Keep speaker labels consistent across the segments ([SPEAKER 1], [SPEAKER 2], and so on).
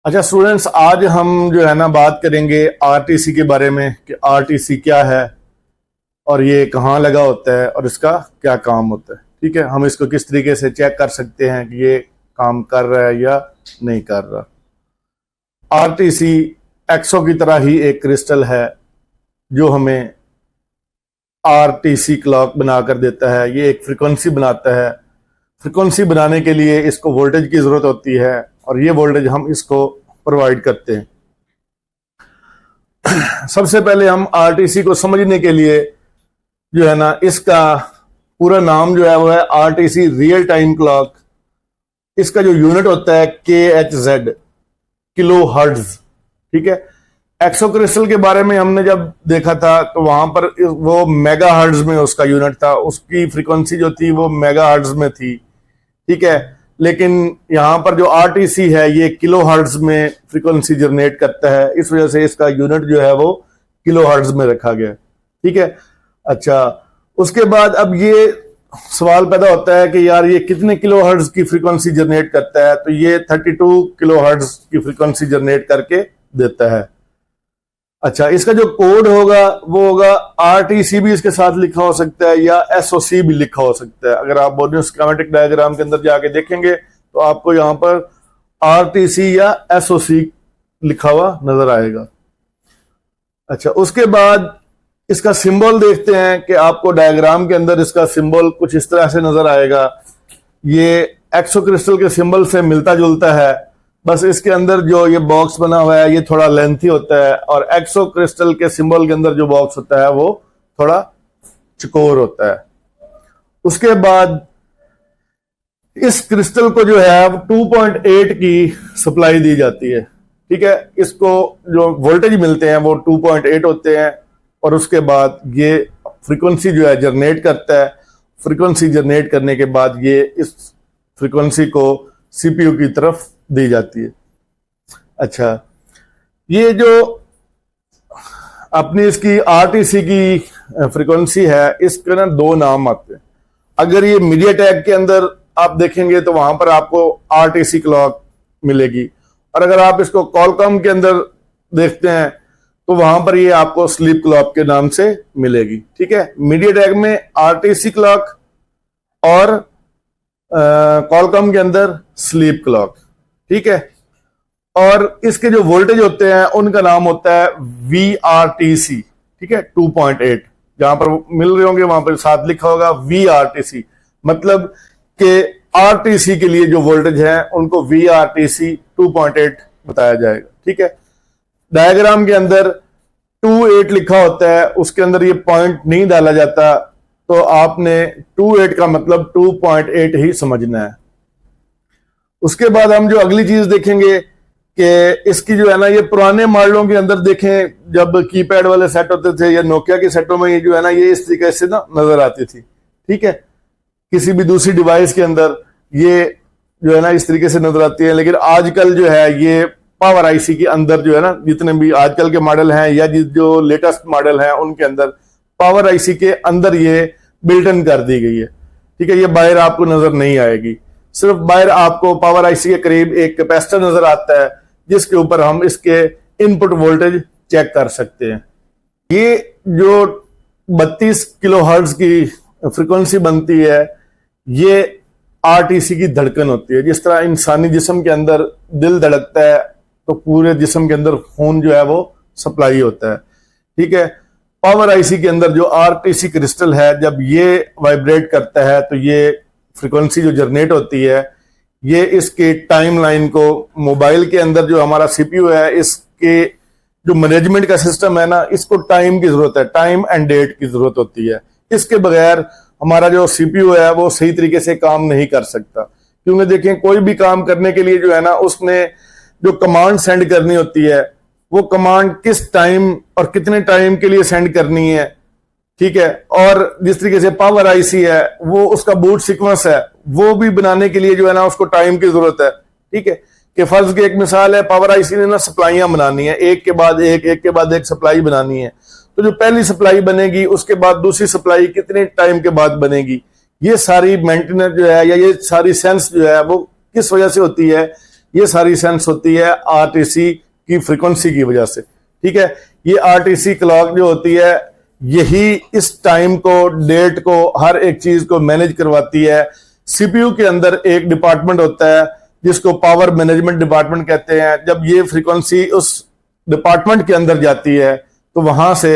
[SPEAKER 1] अच्छा स्टूडेंट्स, आज हम जो है ना बात करेंगे आरटीसी के बारे में कि आरटीसी क्या है और ये कहाँ लगा होता है और इसका क्या काम होता है। ठीक है, हम इसको किस तरीके से चेक कर सकते हैं कि ये काम कर रहा है या नहीं कर रहा। आरटीसी एक्सो की तरह ही एक क्रिस्टल है जो हमें आरटीसी क्लॉक बनाकर देता है। ये एक फ्रीक्वेंसी बनाता है। फ्रीक्वेंसी बनाने के लिए इसको वोल्टेज की जरूरत होती है और ये वोल्टेज हम इसको प्रोवाइड करते हैं। सबसे पहले हम आरटीसी को समझने के लिए जो है ना, इसका पूरा नाम जो है वो है आरटीसी रियल टाइम क्लॉक। इसका जो यूनिट होता है KHZ, किलो हर्ट्ज। ठीक है, एक्सो क्रिस्टल के बारे में हमने जब देखा था तो वहां पर वो मेगा हर्ट्ज में उसका यूनिट था, उसकी फ्रीक्वेंसी जो थी वो मेगा हर्ट्ज में थी। ठीक है, लेकिन यहां पर जो आरटीसी है ये किलो हर्ट्ज में फ्रीक्वेंसी जनरेट करता है, इस वजह से इसका यूनिट जो है वो किलो हर्ट्ज में रखा गया। ठीक है, अच्छा उसके बाद अब ये सवाल पैदा होता है कि यार ये कितने किलो हर्ट्ज की फ्रीक्वेंसी जनरेट करता है, तो ये 32 किलो हर्ट्ज की फ्रीक्वेंसी जनरेट करके देता है। अच्छा, इसका जो कोड होगा वो होगा आरटीसी भी इसके साथ लिखा हो सकता है या एसओसी भी लिखा हो सकता है। अगर आप बोर्डिंग स्कीमेटिक डायग्राम के अंदर जाके देखेंगे तो आपको यहां पर आरटीसी या एसओसी लिखा हुआ नजर आएगा। अच्छा, उसके बाद इसका सिंबल देखते हैं कि आपको डायग्राम के अंदर इसका सिंबल कुछ इस तरह से नजर आएगा। ये एक्सो क्रिस्टल के सिंबल से मिलता जुलता है, बस इसके अंदर जो ये बॉक्स बना हुआ है ये थोड़ा लेंथी होता है और एक्सो क्रिस्टल के सिंबल के अंदर जो बॉक्स होता है वो थोड़ा चकोर होता है। उसके बाद इस क्रिस्टल को जो है 2.8 की सप्लाई दी जाती है। ठीक है, इसको जो वोल्टेज मिलते हैं वो 2.8 होते हैं और उसके बाद ये फ्रीक्वेंसी जो है जनरेट करता है। फ्रीक्वेंसी जनरेट करने के बाद ये इस फ्रीक्वेंसी को सीपीयू की तरफ दी जाती है। अच्छा, ये जो अपनी इसकी आरटीसी की फ्रीक्वेंसी है इसके ना दो नाम आते हैं। अगर ये मीडियाटेक के अंदर आप देखेंगे तो वहां पर आपको आरटीसी क्लॉक मिलेगी और अगर आप इसको कॉलकॉम के अंदर देखते हैं तो वहां पर ये आपको स्लीप क्लॉक के नाम से मिलेगी। ठीक है, मीडियाटेक में आरटीसी क्लॉक और कॉलकॉम के अंदर स्लीप क्लॉक। ठीक है, और इसके जो वोल्टेज होते हैं उनका नाम होता है VRTC। ठीक है, 2.8 जहां पर मिल रहे होंगे वहां पर साथ लिखा होगा VRTC, मतलब कि आरटीसी के लिए जो वोल्टेज है उनको VRTC 2.8 बताया जाएगा। ठीक है, डायग्राम के अंदर 2.8 लिखा होता है, उसके अंदर ये पॉइंट नहीं डाला जाता, तो आपने 2.8 का मतलब 2.8 ही समझना है। उसके बाद हम जो अगली चीज देखेंगे कि इसकी जो है ना, ये पुराने मॉडलों के अंदर देखें जब कीपैड वाले सेट होते थे या नोकिया के सेटों में ये जो है ना ये इस तरीके से ना नजर आती थी। ठीक है, किसी भी दूसरी डिवाइस के अंदर ये जो है ना इस तरीके से नजर आती है, लेकिन आजकल जो है ये पावर आईसी के अंदर जो है ना, जितने भी आजकल के मॉडल हैं या जो लेटेस्ट मॉडल हैं उनके अंदर पावर आईसी के अंदर ये बिल्ट इन कर दी गई है। ठीक है, ये बाहर आपको नजर नहीं आएगी, सिर्फ बाहर आपको पावर आईसी के करीब एक कैपेसिटर नजर आता है जिसके ऊपर हम इसके इनपुट वोल्टेज चेक कर सकते हैं। ये जो 32 किलो हर्ट्ज की फ्रीक्वेंसी बनती है ये आरटीसी की धड़कन होती है। जिस तरह इंसानी जिस्म के अंदर दिल धड़कता है तो पूरे जिस्म के अंदर खून जो है वो सप्लाई होता है। ठीक है, पावर आईसी के अंदर जो आरटीसी क्रिस्टल है जब ये वाइब्रेट करता है तो ये फ्रीक्वेंसी जो जनरेट होती है ये इसके टाइमलाइन को मोबाइल के अंदर जो हमारा सीपीयू है इसके जो मैनेजमेंट का सिस्टम है ना, इसको टाइम की जरूरत है, टाइम एंड डेट की जरूरत होती है। इसके बगैर हमारा जो सीपीयू है वो सही तरीके से काम नहीं कर सकता, क्योंकि देखें कोई भी काम करने के लिए जो है ना उसने जो कमांड सेंड करनी होती है वो कमांड किस टाइम और कितने टाइम के लिए सेंड करनी है। ठीक है, और जिस तरीके से पावर आईसी है वो उसका बूट सीक्वेंस है वो भी बनाने के लिए जो है ना उसको टाइम की जरूरत है। ठीक है, कि फर्ज की एक मिसाल है, पावर आईसी ने ना सप्लाइयां बनानी है, एक के बाद एक सप्लाई बनानी है, तो जो पहली सप्लाई बनेगी उसके बाद दूसरी सप्लाई कितने टाइम के बाद बनेगी, ये सारी मेंटेनेंस जो है या ये सारी सेंस जो है वो किस वजह से होती है ये सारी सेंस होती है आरटीसी की फ्रीक्वेंसी की वजह से। ठीक है, ये आरटीसी क्लॉक जो होती है यही इस टाइम को, डेट को, हर एक चीज को मैनेज करवाती है। सीपीयू के अंदर एक डिपार्टमेंट होता है जिसको पावर मैनेजमेंट डिपार्टमेंट कहते हैं। जब ये फ्रीक्वेंसी उस डिपार्टमेंट के अंदर जाती है तो वहां से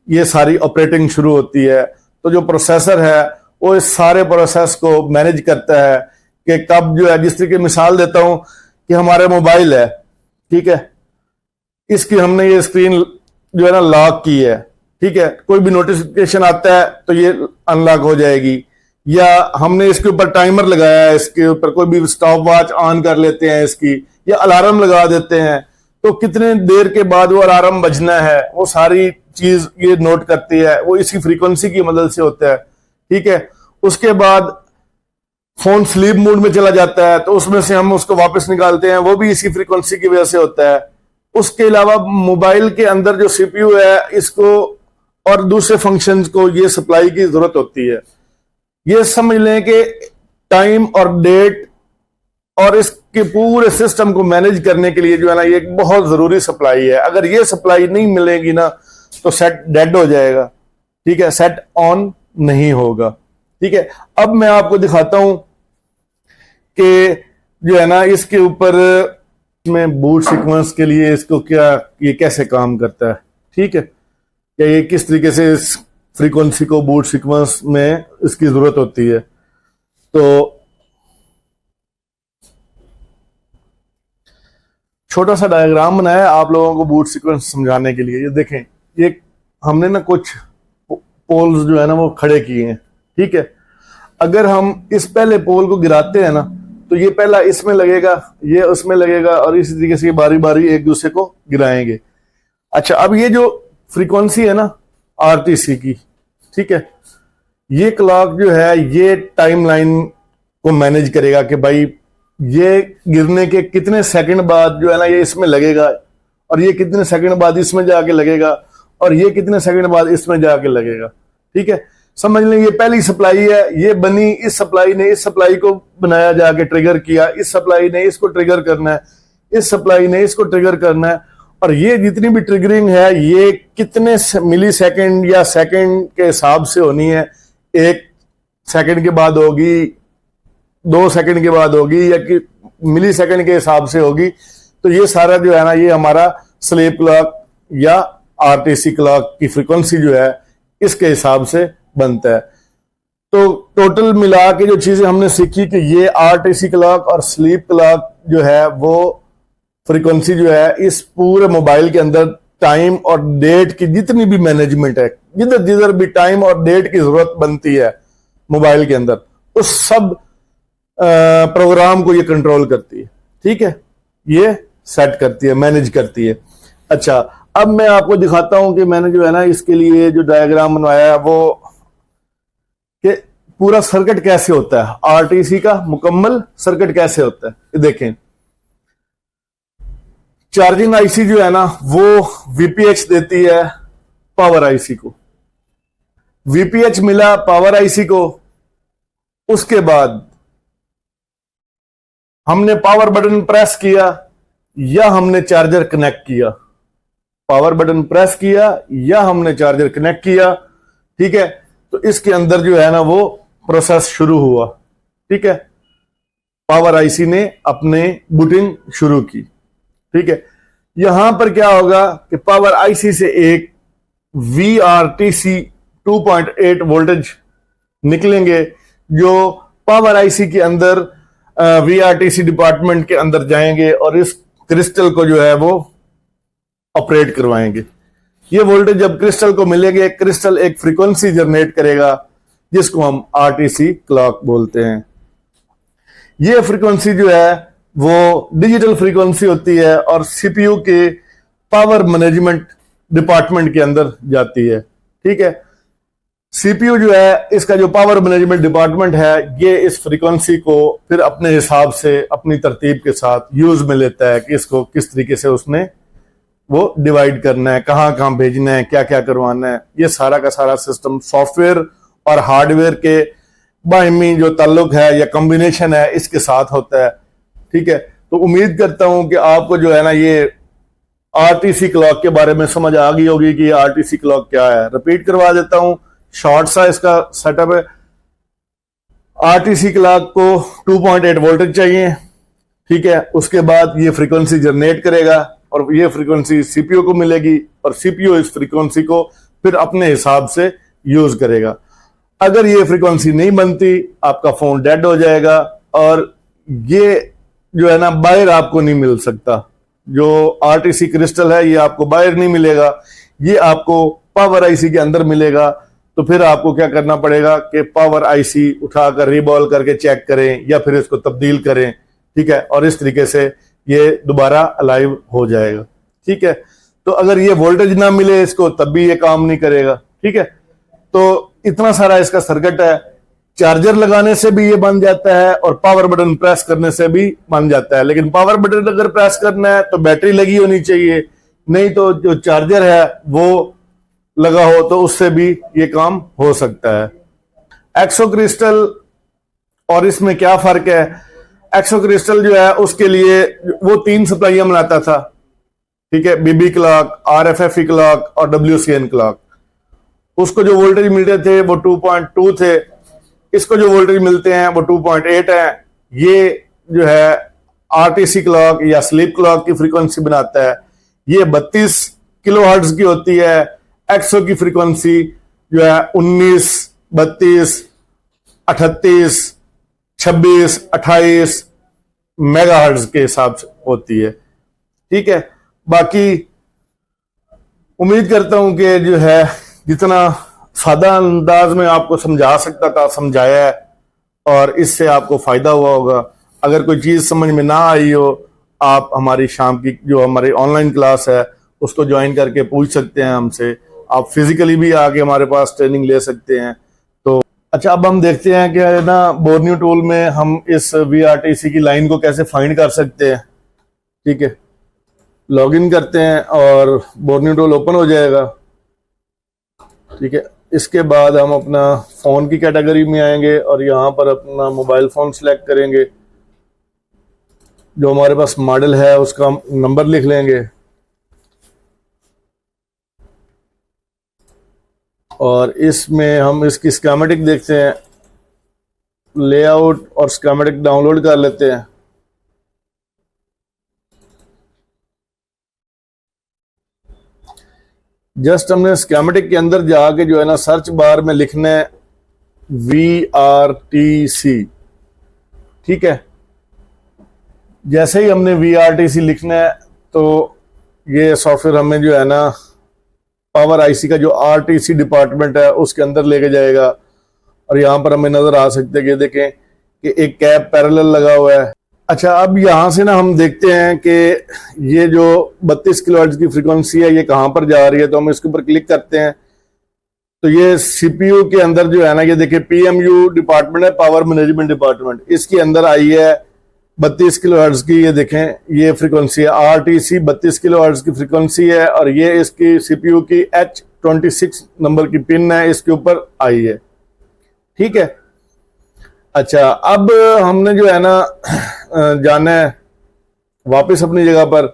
[SPEAKER 1] ये सारी ऑपरेटिंग शुरू होती है। तो जो प्रोसेसर है वो इस सारे प्रोसेस को मैनेज करता है कि कब जो है, जिस तरीके मिसाल देता हूं कि हमारे मोबाइल है, ठीक है, इसकी हमने ये स्क्रीन जो है ना लॉक की है, ठीक है, कोई भी नोटिफिकेशन आता है तो ये अनलॉक हो जाएगी, या हमने इसके ऊपर टाइमर लगाया है, इसके ऊपर कोई भी स्टॉप वॉच ऑन कर लेते हैं इसकी, या अलार्म लगा देते हैं, तो कितने देर के बाद वो अलार्म बजना है वो सारी चीज ये नोट करती है। वो इसी फ्रीक्वेंसी की मदद से होता है। ठीक है, उसके बाद फोन स्लीप मोड में चला जाता है तो उसमें से हम उसको वापस निकालते हैं, वो भी इसी फ्रीक्वेंसी की वजह से होता है। उसके अलावा मोबाइल के अंदर जो सीपीयू है इसको और दूसरे फंक्शंस को ये सप्लाई की जरूरत होती है। ये समझ लें कि टाइम और डेट और इसके पूरे सिस्टम को मैनेज करने के लिए जो है ना ये एक बहुत जरूरी सप्लाई है। अगर ये सप्लाई नहीं मिलेगी ना तो सेट डेड हो जाएगा। ठीक है, सेट ऑन नहीं होगा। ठीक है, अब मैं आपको दिखाता हूं कि जो है ना इसके ऊपर में बूट सीक्वेंस के लिए इसको क्या, ये कैसे काम करता है। ठीक है, या ये किस तरीके से इस फ्रीक्वेंसी को बूट सीक्वेंस में इसकी जरूरत होती है। तो छोटा सा डायग्राम बनाया है आप लोगों को बूट सीक्वेंस समझाने के लिए। ये देखें, ये हमने ना कुछ पोल्स जो है ना वो खड़े किए हैं। ठीक है, अगर हम इस पहले पोल को गिराते हैं ना तो ये पहला इसमें लगेगा, ये उसमें लगेगा, और इसी तरीके से बारी बारी एक दूसरे को गिराएंगे। अच्छा, अब ये जो फ्रीक्वेंसी है ना आरटीसी की, ठीक है, ये क्लॉक जो है ये टाइमलाइन को मैनेज करेगा कि भाई ये गिरने के कितने सेकंड बाद जो है ना ये इसमें लगेगा, और ये कितने सेकंड बाद इसमें जाके लगेगा, और ये कितने सेकंड बाद इसमें जाके लगेगा। ठीक है, समझ लें ये पहली सप्लाई है, ये बनी, इस सप्लाई ने इस सप्लाई को बनाया, जाके ट्रिगर किया, इस सप्लाई ने इसको ट्रिगर करना है, इस सप्लाई ने इसको ट्रिगर करना है, और ये जितनी भी ट्रिगरिंग है ये कितने मिली सेकेंड या सेकेंड के हिसाब से होनी है। 1 सेकेंड के बाद होगी, 2 सेकेंड के बाद होगी, या कि मिली सेकेंड के हिसाब से होगी। तो ये सारा जो है ना ये हमारा स्लीप क्लॉक या आरटीसी क्लॉक की फ्रीक्वेंसी जो है इसके हिसाब से बनता है। तो टोटल मिला के जो चीजें हमने सीखी कि ये आरटीसी क्लॉक और स्लीप क्लॉक जो है वो फ्रीक्वेंसी जो है इस पूरे मोबाइल के अंदर टाइम और डेट की जितनी भी मैनेजमेंट है, जिधर जिधर भी टाइम और डेट की जरूरत बनती है मोबाइल के अंदर, उस सब प्रोग्राम को ये कंट्रोल करती है। ठीक है, ये सेट करती है, मैनेज करती है। अच्छा, अब मैं आपको दिखाता हूं कि मैंने जो है ना इसके लिए जो डायग्राम बनवाया है वो कि पूरा सर्किट कैसे होता है, आरटीसी का मुकम्मल सर्किट कैसे होता है। ये देखें, चार्जिंग आईसी जो है ना वो वीपीएच देती है पावर आईसी को, वीपीएच मिला पावर आईसी को, उसके बाद हमने पावर बटन प्रेस किया या हमने चार्जर कनेक्ट किया, पावर बटन प्रेस किया या हमने चार्जर कनेक्ट किया। ठीक है, तो इसके अंदर जो है ना वो प्रोसेस शुरू हुआ। ठीक है, पावर आईसी ने अपने बूटिंग शुरू की। ठीक है, यहां पर क्या होगा कि पावर आईसी से एक वीआरटीसी 2.8 वोल्टेज निकलेंगे जो पावर आईसी के अंदर वीआरटीसी डिपार्टमेंट के अंदर जाएंगे और इस क्रिस्टल को जो है वो ऑपरेट करवाएंगे। ये वोल्टेज जब क्रिस्टल को मिलेंगे, क्रिस्टल एक फ्रीक्वेंसी जनरेट करेगा जिसको हम आरटीसी क्लॉक बोलते हैं। ये फ्रीक्वेंसी जो है वो डिजिटल फ्रीक्वेंसी होती है और सीपीयू के पावर मैनेजमेंट डिपार्टमेंट के अंदर जाती है। ठीक है, सीपीयू जो है इसका जो पावर मैनेजमेंट डिपार्टमेंट है ये इस फ्रीक्वेंसी को फिर अपने हिसाब से अपनी तरतीब के साथ यूज में लेता है कि इसको किस तरीके से उसने वो डिवाइड करना है, कहां कहां भेजना है, क्या क्या करवाना है। ये सारा का सारा सिस्टम सॉफ्टवेयर और हार्डवेयर के बाहिमी जो ताल्लुक है या कॉम्बिनेशन है इसके साथ होता है। ठीक है, तो उम्मीद करता हूं कि आपको जो है ना ये आरटीसी क्लॉक के बारे में समझ आ गई होगी कि आरटीसी क्लॉक क्या है। रिपीट करवा देता हूं, शॉर्ट सा इसका सेटअप है। आरटीसी क्लॉक को 2.8 वोल्टेज चाहिए, ठीक है। उसके बाद ये फ्रीक्वेंसी जनरेट करेगा और ये फ्रीक्वेंसी सीपीयू को मिलेगी और सीपीयू इस फ्रीक्वेंसी को फिर अपने हिसाब से यूज करेगा। अगर ये फ्रीक्वेंसी नहीं बनती, आपका फोन डेड हो जाएगा और ये जो है ना बाहर आपको नहीं मिल सकता। जो आरटीसी क्रिस्टल है ये आपको बाहर नहीं मिलेगा, ये आपको पावर आईसी के अंदर मिलेगा। तो फिर आपको क्या करना पड़ेगा कि पावर आईसी उठाकर रिबॉल करके चेक करें या फिर इसको तब्दील करें, ठीक है। और इस तरीके से ये दोबारा अलाइव हो जाएगा, ठीक है। तो अगर ये वोल्टेज ना मिले इसको तब भी ये काम नहीं करेगा, ठीक है। तो इतना सारा इसका सर्किट है। चार्जर लगाने से भी ये बन जाता है और पावर बटन प्रेस करने से भी बन जाता है। लेकिन पावर बटन अगर प्रेस करना है तो बैटरी लगी होनी चाहिए, नहीं तो जो चार्जर है वो लगा हो तो उससे भी ये काम हो सकता है। एक्सो क्रिस्टल और इसमें क्या फर्क है? एक्सो क्रिस्टल जो है उसके लिए वो 3 सप्लाइयां बनाता था, ठीक है। बीबी क्लॉक, आरएफएफई क्लॉक और डब्ल्यूसीएन क्लॉक। उसको जो वोल्टेज मिलते थे वो 2.2 थे, इसको जो वोल्टेज मिलते हैं वो 2.8 है। ये जो है आरटीसी क्लॉक या स्लीप क्लॉक की फ्रीक्वेंसी बनाता है। ये 32 किलोहर्ट्ज की होती है। एक्सो की फ्रीक्वेंसी जो है 19, 32, 38, 26, 28 मेगाहर्ट्ज के हिसाब से होती है, ठीक है। बाकी उम्मीद करता हूं कि जो है जितना सादा अंदाज में आपको समझा सकता था समझाया है और इससे आपको फायदा हुआ होगा। अगर कोई चीज समझ में ना आई हो, आप हमारी शाम की जो हमारी ऑनलाइन क्लास है उसको ज्वाइन करके पूछ सकते हैं हमसे। आप फिजिकली भी आके हमारे पास ट्रेनिंग ले सकते हैं। तो अच्छा, अब हम देखते हैं कि ना बोर्नियो टूल में हम इस वीआरटीसी की लाइन को कैसे फाइंड कर सकते हैं, ठीक है। लॉगिन करते हैं और बोर्नियो टूल ओपन हो जाएगा, ठीक है। इसके बाद हम अपना फोन की कैटेगरी में आएंगे और यहाँ पर अपना मोबाइल फोन सिलेक्ट करेंगे। जो हमारे पास मॉडल है उसका नंबर लिख लेंगे और इसमें हम इसकी स्कीमेटिक देखते हैं, लेआउट और स्कीमेटिक डाउनलोड कर लेते हैं। जस्ट हमने स्कीमेटिक के अंदर जाके जो है ना सर्च बार में लिखना है VRTC, ठीक है। जैसे ही हमने VRTC लिखना है तो ये सॉफ्टवेयर हमें जो है ना पावर आईसी का जो आरटीसी डिपार्टमेंट है उसके अंदर लेके जाएगा और यहाँ पर हमें नजर आ सकते हैं कि देखें कि एक कैप पैरेलल लगा हुआ है। अच्छा, अब यहाँ से ना हम देखते हैं कि ये जो 32 किलोहर्ट्ज की फ्रीक्वेंसी है ये कहाँ पर जा रही है। तो हम इसके ऊपर क्लिक करते हैं तो ये सीपीयू के अंदर जो है ना ये देखिए पीएमयू डिपार्टमेंट है, पावर मैनेजमेंट डिपार्टमेंट, इसके अंदर आई है 32 किलोहर्ट्ज की। ये देखें ये फ्रीक्वेंसी है आरटीसी 32 किलोहर्ट्ज की फ्रीक्वेंसी है और ये इसकी सीपीयू की H26 नंबर की पिन है, इसके ऊपर आई है, ठीक है। अच्छा, अब हमने जो है ना जाना है वापस अपनी जगह पर,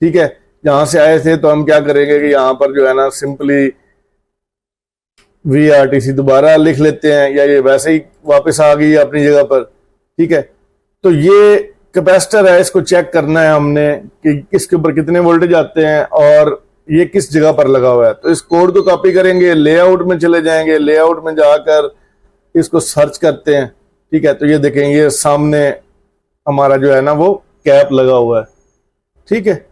[SPEAKER 1] ठीक है। जहां से आए थे तो हम क्या करेंगे कि यहाँ पर जो है ना सिंपली VRTC दोबारा लिख लेते हैं या ये वैसे ही वापस आ गई है अपनी जगह पर, ठीक है। तो ये कैपेसिटर है, इसको चेक करना है हमने कि किसके ऊपर कितने वोल्टेज आते हैं और ये किस जगह पर लगा हुआ है। तो इस कोड को कॉपी करेंगे, लेआउट में चले जाएंगे, लेआउट में जाकर इसको सर्च करते हैं, ठीक है। तो ये देखें ये सामने हमारा जो है ना वो कैप लगा हुआ है, ठीक है।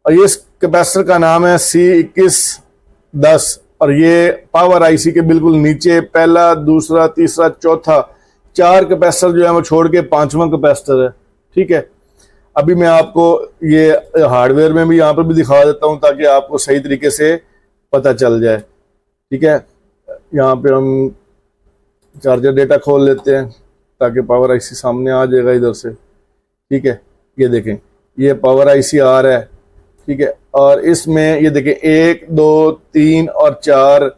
[SPEAKER 1] और ये इस कैपेसिटर का नाम है C2110 और ये पावर आईसी के बिल्कुल नीचे पहला, दूसरा, तीसरा, चौथा 4 कैपेसिटर जो है वो छोड़ के 5वां कैपेसिटर है, ठीक है। अभी मैं आपको ये हार्डवेयर में भी यहाँ पर भी दिखा देता हूँ ताकि आपको सही तरीके से पता चल जाए, ठीक है। यहाँ पे हम चार्जर डेटा खोल लेते हैं ताकि पावर आईसी सामने आ जाएगा इधर से, ठीक है। ये देखें ये पावर आईसी आ रहा है, ठीक है। और इसमें ये देखें 1, 2, 3 और 4,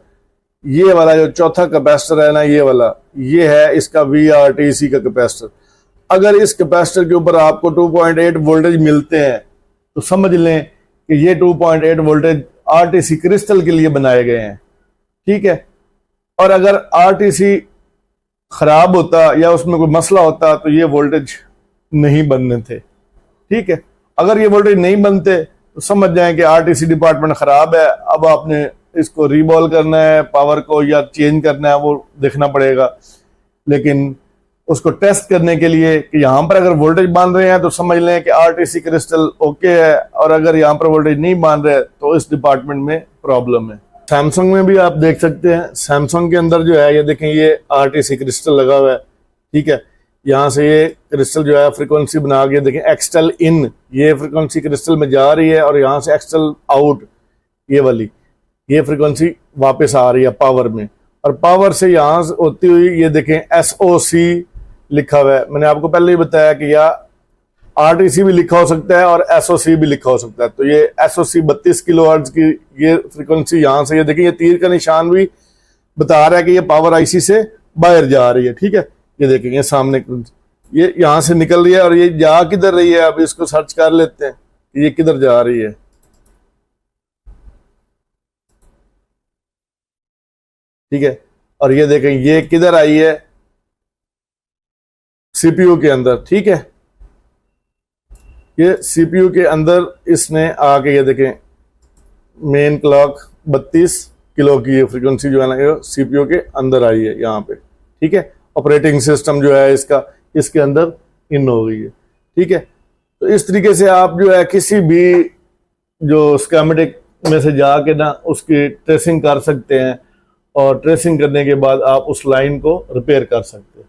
[SPEAKER 1] ये वाला जो चौथा कैपेसिटर है ना ये वाला, ये है इसका VRTC का कैपेसिटर। अगर इस कैपेसिटर के ऊपर आपको 2.8 वोल्टेज मिलते हैं तो समझ लें कि ये 2.8 वोल्टेज आरटीसी क्रिस्टल के लिए बनाए गए हैं, ठीक है। और अगर आरटीसी खराब होता या उसमें कोई मसला होता तो ये वोल्टेज नहीं बनने थे, ठीक है। अगर ये वोल्टेज नहीं बनते तो समझ जाएं कि आरटीसी डिपार्टमेंट खराब है, अब आपने इसको रीबॉल करना है, पावर को या चेंज करना है, वो देखना पड़ेगा। लेकिन उसको टेस्ट करने के लिए कि यहाँ पर अगर वोल्टेज बांध रहे हैं तो समझ लें कि आरटीसी क्रिस्टल ओके है, और अगर यहाँ पर वोल्टेज नहीं बांध रहे तो इस डिपार्टमेंट में प्रॉब्लम है। सैमसंग में भी आप देख सकते हैं, सैमसंग के अंदर जो है ये देखें, ये आरटीसी क्रिस्टल लगा हुआ है, ठीक है। यहाँ से ये क्रिस्टल जो है फ्रीक्वेंसी बना के देखें, एक्सटेल इन ये फ्रीक्वेंसी क्रिस्टल में जा रही है, और यहाँ से एक्सटेल आउट ये वाली ये फ्रीक्वेंसी वापस आ रही है पावर में, और पावर से यहाँ से होती हुई ये देखें SOC लिखा हुआ है। मैंने आपको पहले ही बताया कि या आरटीसी भी लिखा हो सकता है और SOC भी लिखा हो सकता है। तो ये SOC 32 किलोहर्ट्ज की ये फ्रीक्वेंसी यहाँ से, ये देखिए ये तीर का निशान भी बता रहा है कि ये पावर आईसी से बाहर जा रही है, ठीक है। ये देखेंगे ये सामने ये यहाँ से निकल रही है, और ये जा किधर रही है अब इसको सर्च कर लेते हैं कि ये किधर जा रही है। ठीक है, और ये देखें ये किधर आई है, सीपीयू के अंदर, ठीक है। ये सीपीयू के अंदर इसने आके ये देखें मेन क्लॉक 32 किलो की ये फ्रीक्वेंसी जो है ना सीपीयू के अंदर आई है यहाँ पे, ठीक है। ऑपरेटिंग सिस्टम जो है इसका इसके अंदर इन हो गई है, ठीक है। तो इस तरीके से आप जो है किसी भी जो स्कीमेटिक में से जाके ना उसकी ट्रेसिंग कर सकते हैं, और ट्रेसिंग करने के बाद आप उस लाइन को रिपेयर कर सकते हैं।